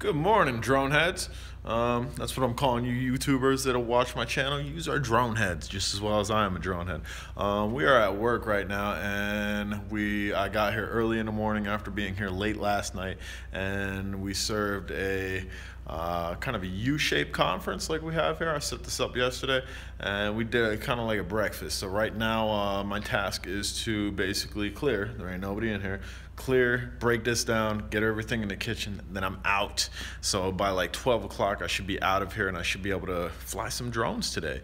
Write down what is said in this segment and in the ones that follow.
Good morning, drone heads. That's what I'm calling you YouTubers that'll watch my channel. Use our drone heads just as well as I am a drone head. We are at work right now, and I got here early in the morning after being here late last night, and we served a kind of a U-shaped conference like we have here. I set this up yesterday, and we did it kind of like a breakfast. So right now, my task is to basically clear. There ain't nobody in here. Clear, break this down, get everything in the kitchen, then I'm out. So by like 12 o'clock, I should be out of here, and I should be able to fly some drones today.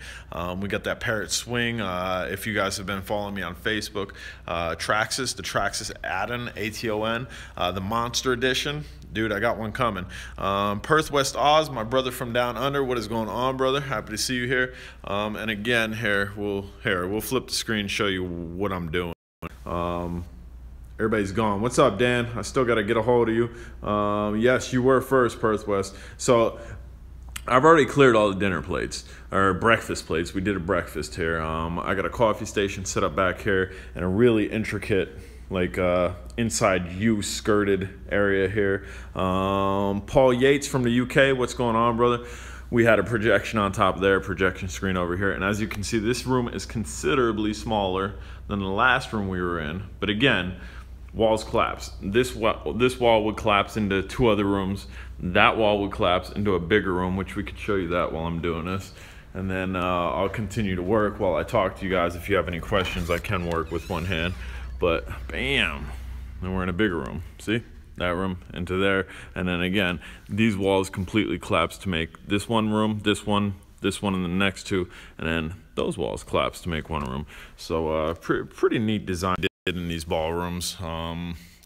We got that Parrot Swing. If you guys have been following me on Facebook, Traxxas, the Traxxas Aton, A-T-O-N, the Monster Edition. Dude, I got one coming. Perth, West Oz, my brother from down under. What is going on, brother? Happy to see you here. And again, we'll flip the screen and show you what I'm doing. Everybody's gone. What's up, Dan? I still got to get a hold of you. Yes, you were first, Perth West. So I've already cleared all the dinner plates, or breakfast plates. We did a breakfast here. I got a coffee station set up back here and a really intricate, like inside skirted area here. Paul Yates from the UK. What's going on, brother? We had a projection on top of there, projection screen over here. And as you can see, this room is considerably smaller than the last room we were in. But again, walls collapse. This wall would collapse into two other rooms. That wall would collapse into a bigger room, which we could show you that while I'm doing this. And then I'll continue to work while I talk to you guys. If you have any questions, I can work with one hand. But bam, then we're in a bigger room. See? That room into there. And then again, these walls completely collapse to make this one room, this one, and the next two. And then those walls collapse to make one room. So pretty neat design in these ballrooms.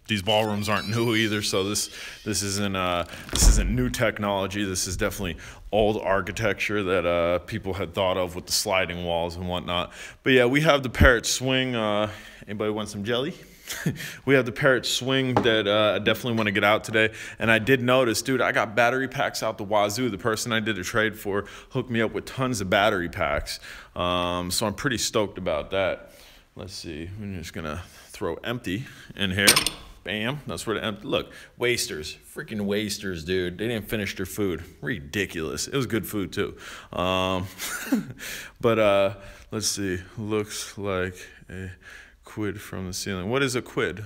These ballrooms aren't new either, so this isn't new technology. This is definitely old architecture that people had thought of with the sliding walls and whatnot. But yeah, we have the Parrot Swing. Anybody want some jelly? We have the Parrot Swing that I definitely want to get out today. And I did notice, dude, I got battery packs out the wazoo. The person I did a trade for hooked me up with tons of battery packs. So I'm pretty stoked about that. Let's see. I'm just going to throw empty in here. Bam. That's where the empty. Look, wasters. Freaking wasters, dude. They didn't finish their food. Ridiculous. It was good food, too. But let's see. Looks like a quid from the ceiling. What is a quid?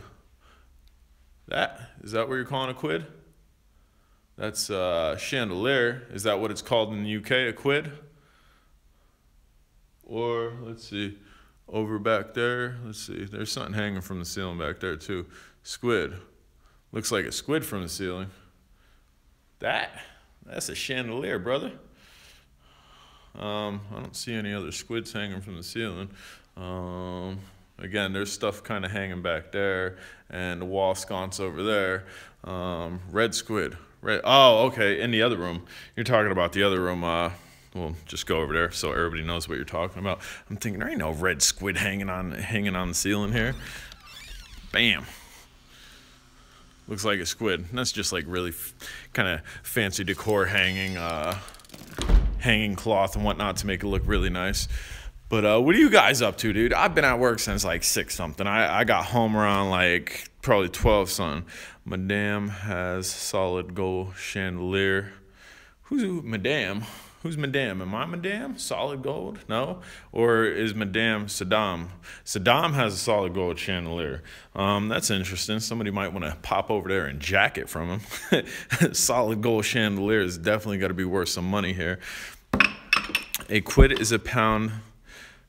Is that what you're calling a quid? That's chandelier. Is that what it's called in the UK, a quid? Or let's see, over back there, let's see, there's something hanging from the ceiling back there too. Squid. Looks like a squid from the ceiling. That's a chandelier, brother. I don't see any other squids hanging from the ceiling. Again, there's stuff kind of hanging back there, and the wall sconce over there. Red squid. Oh, okay, in the other room. You're talking about the other room. We'll just go over there so everybody knows what you're talking about. I'm thinking there ain't no red squid hanging on the ceiling here. Bam. Looks like a squid. And that's just like really kind of fancy decor hanging cloth and whatnot to make it look really nice. But what are you guys up to, dude? I've been at work since like 6 something. I got home around like probably 12 something. Madame has solid gold chandelier. Who's Madame? Who's Madame? Am I Madame? Solid gold? No? Or is Madame Saddam? Saddam has a solid gold chandelier. That's interesting. Somebody might want to pop over there and jack it from him. Solid gold chandelier is definitely got to be worth some money here. A quid is a pound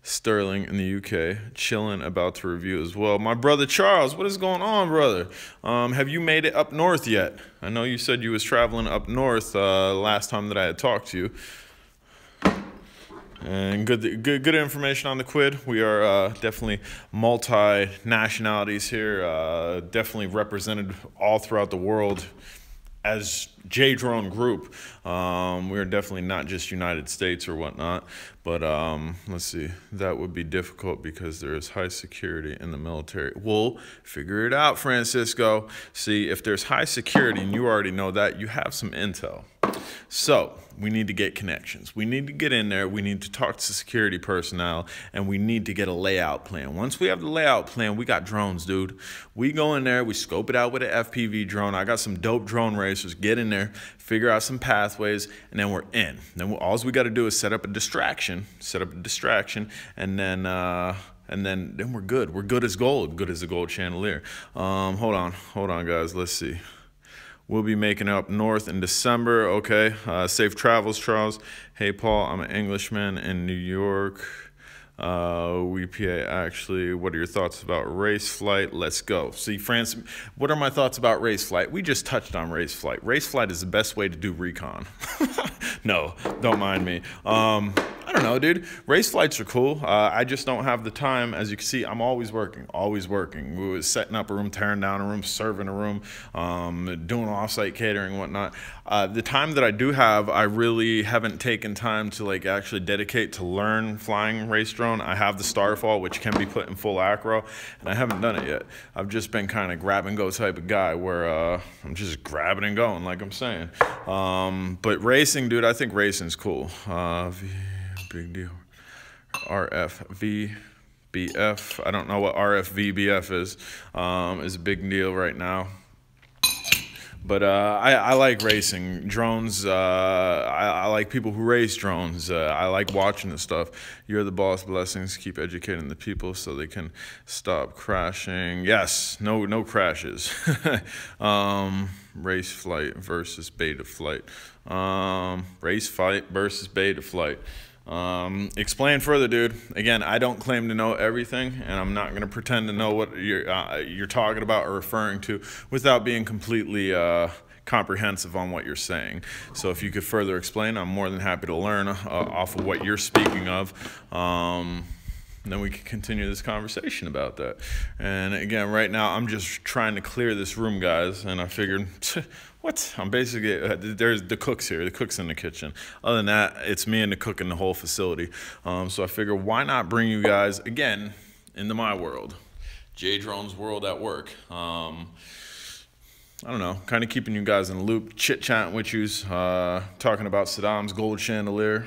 sterling in the UK. Chilling, about to review as well. My brother Charles, what is going on, brother? Have you made it up north yet? I know you said you was traveling up north last time that I had talked to you. And good information on the quid. We are definitely multi-nationalities here, definitely represented all throughout the world as J-Drone Group. We're definitely not just United States or whatnot, but let's see, that would be difficult because there is high security in the military. We'll figure it out, Francisco. See, if there's high security, and you already know that, you have some intel. So we need to get connections. We need to get in there. We need to talk to security personnel, and we need to get a layout plan. Once we have the layout plan, we got drones, dude. We go in there, we scope it out with an FPV drone. I got some dope drone racers. Get in there, figure out some pathways, and then we're in. Then all we got to do is set up a distraction, and then we're good. We're good as gold. Good as a gold chandelier. Hold on, guys. Let's see. We'll be making up north in December. Okay. Safe travels, Charles. Hey, Paul. I'm an Englishman in New York. WPA, actually, what are your thoughts about race flight? Let's go. See, France, what are my thoughts about race flight? We just touched on race flight. Race flight is the best way to do recon. No, don't mind me. I don't know, dude. Race flights are cool. I just don't have the time. As you can see, I'm always working, always working. We was setting up a room, tearing down a room, serving a room, doing off-site catering and whatnot. The time that I do have, I really haven't taken time to like actually dedicate to learn flying race drone. I have the Starfall, which can be put in full acro, and I haven't done it yet. I've just been kind of grab and go type of guy where I'm just grabbing and going, like I'm saying. But racing, dude, I think racing's cool. Big deal. RFVBF. I don't know what RFVBF is a big deal right now. But I like racing. Drones, I like people who race drones. I like watching this stuff. You're the boss. Blessings. Keep educating the people so they can stop crashing. Yes, no crashes. Race flight versus beta flight. Race flight versus beta flight. Explain further, dude. Again, I don't claim to know everything, and I'm not going to pretend to know what you're talking about or referring to without being completely comprehensive on what you're saying. So if you could further explain, I'm more than happy to learn off of what you're speaking of. Then we can continue this conversation about that. And again, right now, I'm just trying to clear this room, guys, and I figured, what? I'm basically, there's the cook's here. The cook's in the kitchen. Other than that, it's me and the cook in the whole facility. So I figure, why not bring you guys, again, into my world, J-Drone's world at work. I don't know, kind of keeping you guys in the loop, chit-chatting with you, talking about Saddam's gold chandelier.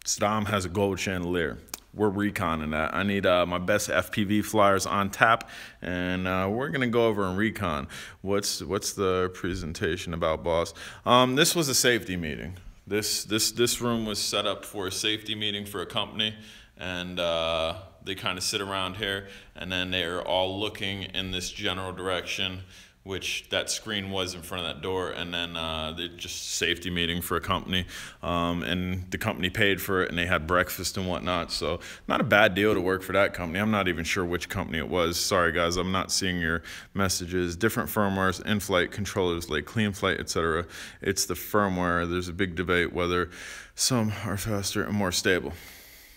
Saddam has a gold chandelier. We're reconning that. I need my best FPV flyers on tap, and we're gonna go over and recon. What's the presentation about, boss? This was a safety meeting. This room was set up for a safety meeting for a company, and they kind of sit around here, and then they're all looking in this general direction, which that screen was in front of that door, and then they just safety meeting for a company, and the company paid for it, and they had breakfast and whatnot. So not a bad deal to work for that company. I'm not even sure which company it was. Sorry guys, I'm not seeing your messages. Different firmwares, in-flight controllers like clean flight, etc. It's the firmware. There's a big debate whether some are faster and more stable.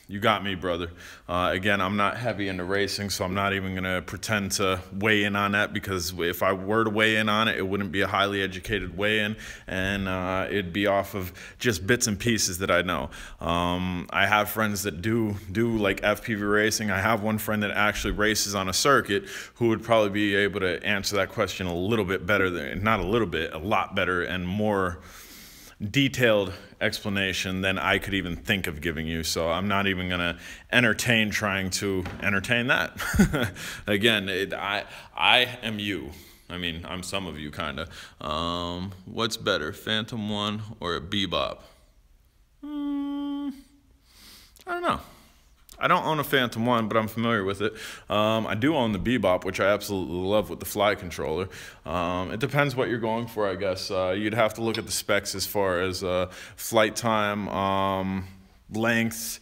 You got me, brother. Again, I'm not heavy into racing, so I'm not even going to pretend to weigh in on that, because if I were to weigh in on it, it wouldn't be a highly educated weigh-in, and it'd be off of just bits and pieces that I know. I have friends that do like FPV racing. I have one friend that actually races on a circuit who would probably be able to answer that question a little bit better than, not a little bit, a lot better and more detailed explanation than I could even think of giving you. So I'm not even going to entertain trying to entertain that. Again, I am you. I mean, I'm some of you, kind of. What's better, Phantom 1 or a Bebop? I don't know. I don't own a Phantom 1, but I'm familiar with it. I do own the Bebop, which I absolutely love with the fly controller. It depends what you're going for, I guess. You'd have to look at the specs as far as flight time, length,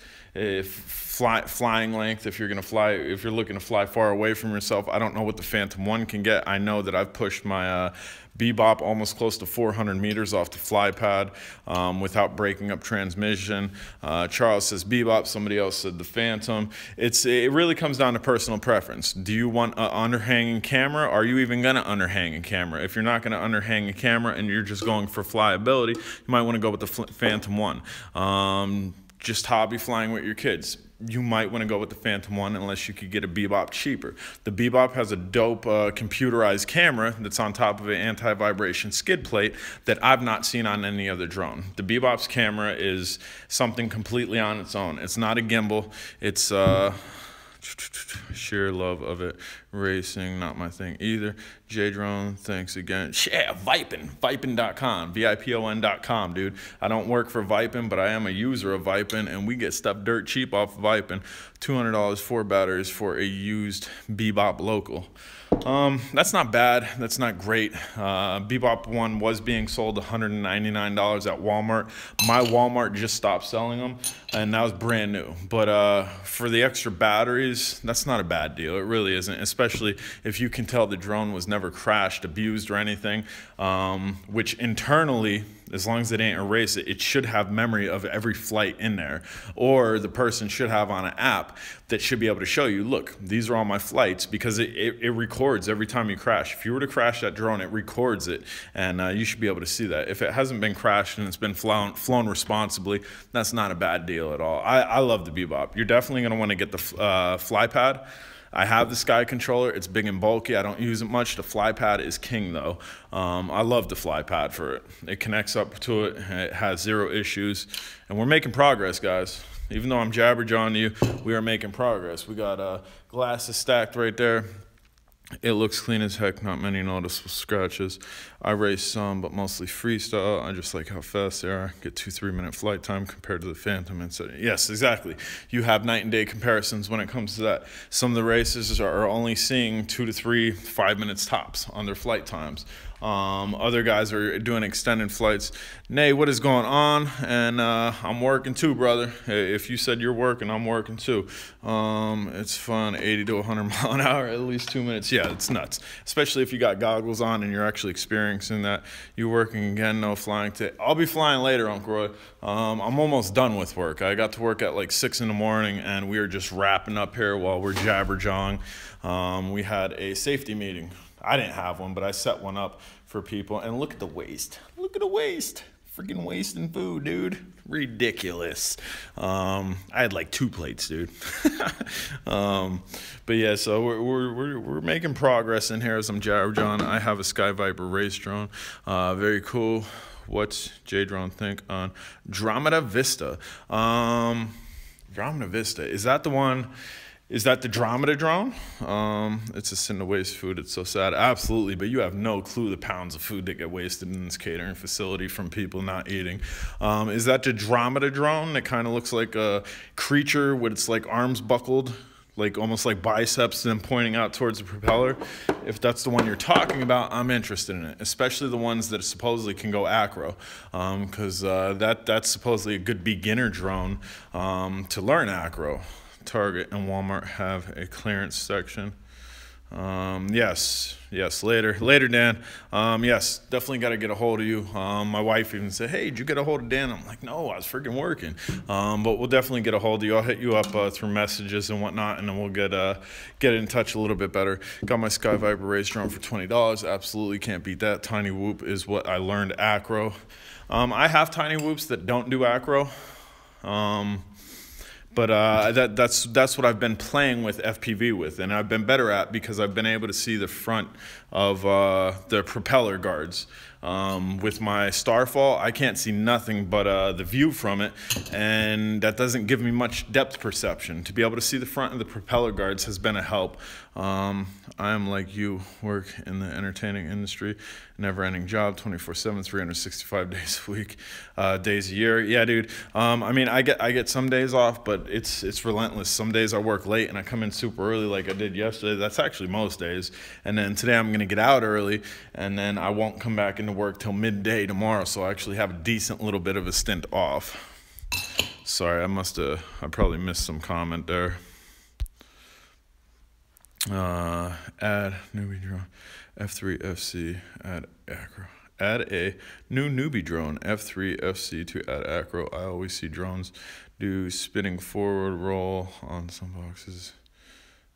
flying length. If you're looking to fly far away from yourself, I don't know what the Phantom 1 can get. I know that I've pushed my Bebop almost close to 400 meters off the fly pad without breaking up transmission. Charles says Bebop, somebody else said the Phantom. It really comes down to personal preference. Do you want an underhanging camera? Are you even gonna underhang a camera? If you're not gonna underhang a camera and you're just going for flyability, you might wanna go with the Phantom 1. Just hobby flying with your kids. you might want to go with the Phantom One unless you could get a Bebop cheaper. The Bebop has a dope computerized camera that's on top of an anti-vibration skid plate that I've not seen on any other drone. The Bebop's camera is something completely on its own. It's not a gimbal. It's sheer love of it. Racing, not my thing either. J-Drone, thanks again. Yeah, Vipin.com, Vipon.com, dude. I don't work for Vipin, but I am a user of Vipin, and we get stuff dirt cheap off of Vipin. $200 for batteries for a used Bebop local. That's not bad. That's not great. Bebop One was being sold $199 at Walmart. My Walmart just stopped selling them, and that was brand new. But for the extra batteries, that's not a bad deal. It really isn't, especially if you can tell the drone was never crashed, abused, or anything, which internally, as long as it ain't erase it, it should have memory of every flight in there. Or the person should have on an app that should be able to show you, look, these are all my flights, because it records every time you crash. If you were to crash that drone, it records it, and you should be able to see that. If it hasn't been crashed and it's been flown responsibly, that's not a bad deal at all. I love the Bebop. You're definitely going to want to get the FlyPad. I have the Sky controller. It's big and bulky. I don't use it much. The FlyPad is king, though. I love the FlyPad for it. It connects up to it. It has zero issues. And we're making progress, guys. Even though I'm jabberjawing you, we are making progress. We got glasses stacked right there. It looks clean as heck, not many noticeable scratches. I race some, but mostly freestyle. I just like how fast they are. Get 2-3 minute flight time compared to the Phantom. And so, yes, exactly. You have night and day comparisons when it comes to that. Some of the races are only seeing 2 to 3, 5 minutes tops on their flight times. Other guys are doing extended flights. Nay, what is going on? And I'm working too, brother. If you said you're working, I'm working too. It's fun, 80 to 100 mile an hour, at least 2 minutes. Yeah, it's nuts. Especially if you got goggles on and you're actually experiencing that. You're working again, no flying today. I'll be flying later, Uncle Roy. I'm almost done with work. I got to work at like 6 in the morning, and we are just wrapping up here while we're jabberjawing. We had a safety meeting. I didn't have one, but I set one up for people. And look at the waste. Look at the waste. Freaking wasting food, dude. Ridiculous. I had like 2 plates, dude. But yeah, so we're making progress in here as I'm jabberjawing. I have a Sky Viper race drone. Very cool. What's J-Drone think on Andromeda Vista? Andromeda Vista, is that the one? Is that the Andromeda drone? It's a sin to waste food. It's so sad. Absolutely, but you have no clue the pounds of food that get wasted in this catering facility from people not eating. Is that the Andromeda drone that kind of looks like a creature with its like arms buckled, like almost like biceps and pointing out towards the propeller? If that's the one you're talking about, I'm interested in it, especially the ones that supposedly can go acro, because that's supposedly a good beginner drone to learn acro. Target and Walmart have a clearance section. Yes, later, Dan. Yes, definitely got to get a hold of you. My wife even said, hey, did you get a hold of Dan? I'm like, no, I was freaking working. But we'll definitely get a hold of you. I'll hit you up through messages and whatnot, and then we'll get in touch a little bit better. Got my Sky Viper race drone for $20. Absolutely can't beat that. Tiny Whoop is what I learned acro. I have tiny whoops that don't do acro. But that's what I've been playing with FPV with, and I've been better at because I've been able to see the front of the propeller guards. With my Starfall, I can't see nothing but the view from it, and that doesn't give me much depth perception. To be able to see the front of the propeller guards has been a help. I am like you, work in the entertaining industry, never-ending job, 24/7, 365 days a week, days a year. Yeah, dude. I mean, I get some days off, but it's relentless. Some days I work late and I come in super early, like I did yesterday. That's actually most days. And then today I'm gonna get out early, and then I won't come back into work till midday tomorrow. So I actually have a decent little bit of a stint off. Sorry, I probably missed some comment there. Add newbie drone F3 FC add acro. Add a new newbie drone F3 FC to add acro. I always see drones do spinning forward roll on some boxes.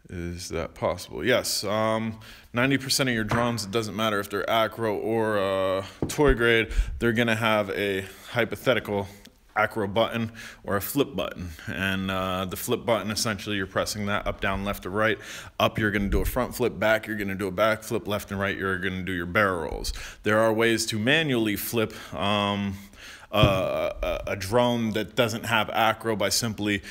Is that possible? Yes. 90% of your drones, it doesn't matter if they're acro or toy grade, they're gonna have a hypothetical acro button or a flip button. And the flip button, essentially you're pressing that up, down, left, or right. Up, you're going to do a front flip. Back, you're going to do a back flip. Left and right, you're going to do your barrel rolls. There are ways to manually flip a drone that doesn't have acro by simply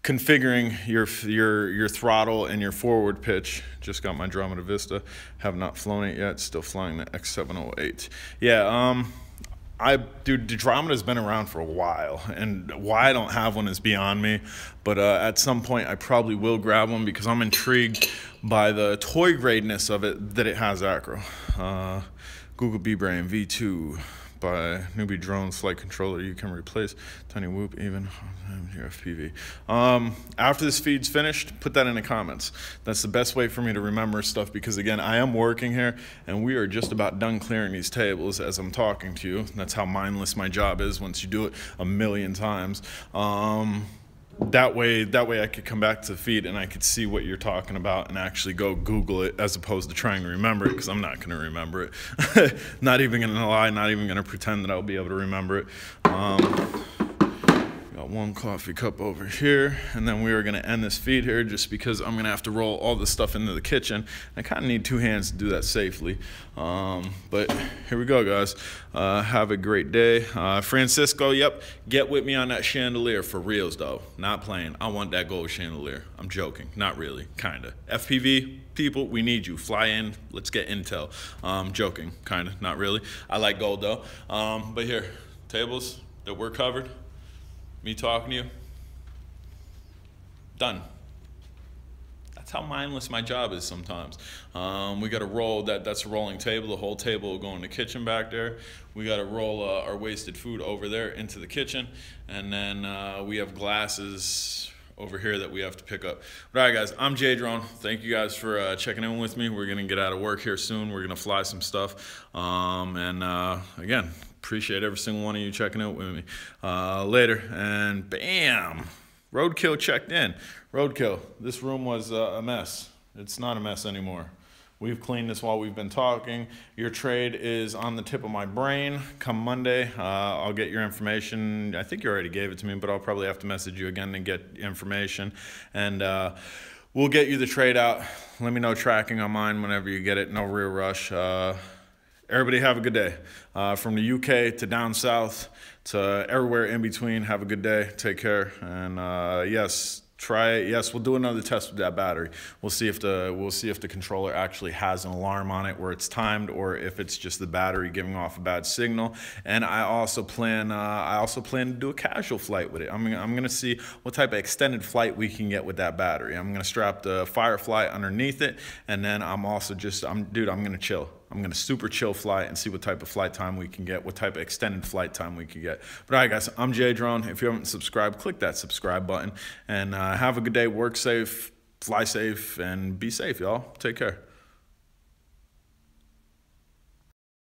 configuring your throttle and your forward pitch. Just got my Andromeda Vista, have not flown it yet, still flying the X708. Yeah, dude, the Andromeda's been around for a while, and why I don't have one is beyond me, but at some point I probably will grab one because I'm intrigued by the toy gradeness of it, that it has acro. Google B-Brain V2 by Newbie Drones Flight Controller. You can replace Tiny Whoop even your FPV. After this feed's finished, put that in the comments. That's the best way for me to remember stuff, because again, I am working here and we are just about done clearing these tables as I'm talking to you. That's how mindless my job is once you do it a million times. That way I could come back to the feed and I could see what you're talking about and actually go Google it, as opposed to trying to remember it, because I'm not going to remember it. Not even going to lie, not even going to pretend that I'll be able to remember it. Got one coffee cup over here, and then we are going to end this feed here just because I'm going to have to roll all this stuff into the kitchen. I kind of need 2 hands to do that safely. But here we go, guys. Have a great day. Francisco, yep, get with me on that chandelier for reals, though. Not playing. I want that gold chandelier. I'm joking. Not really. Kind of. FPV people, we need you. Fly in. Let's get intel. Joking. Kind of. Not really. I like gold, though. But here, tables that we're covered. Me talking to you, done. That's how mindless my job is sometimes. We got to roll, that's a rolling table. The whole table will go in the kitchen back there. We got to roll our wasted food over there into the kitchen. And then we have glasses over here that we have to pick up. But all right, guys, I'm J Drone. Thank you guys for checking in with me. We're going to get out of work here soon. We're going to fly some stuff. Again, appreciate every single one of you checking out with me. Later, and bam, Roadkill checked in. Roadkill, this room was a mess. It's not a mess anymore. We've cleaned this while we've been talking. Your trade is on the tip of my brain. Come Monday, I'll get your information. I think you already gave it to me, but I'll probably have to message you again to get information. And we'll get you the trade out. Let me know tracking on mine whenever you get it. No real rush. Everybody have a good day. From the UK to down south to everywhere in between, have a good day. Take care. And yes, try it. Yes, we'll do another test with that battery. We'll see if the controller actually has an alarm on it where it's timed, or if it's just the battery giving off a bad signal. And I also plan to do a casual flight with it. I'm gonna see what type of extended flight we can get with that battery. I'm gonna strap the Firefly underneath it, and then I'm gonna chill. I'm going to super chill fly and see what type of flight time we can get, what type of extended flight time we can get. But all right, guys, I'm J Drone. If you haven't subscribed, click that subscribe button. And have a good day, work safe, fly safe, and be safe, y'all. Take care.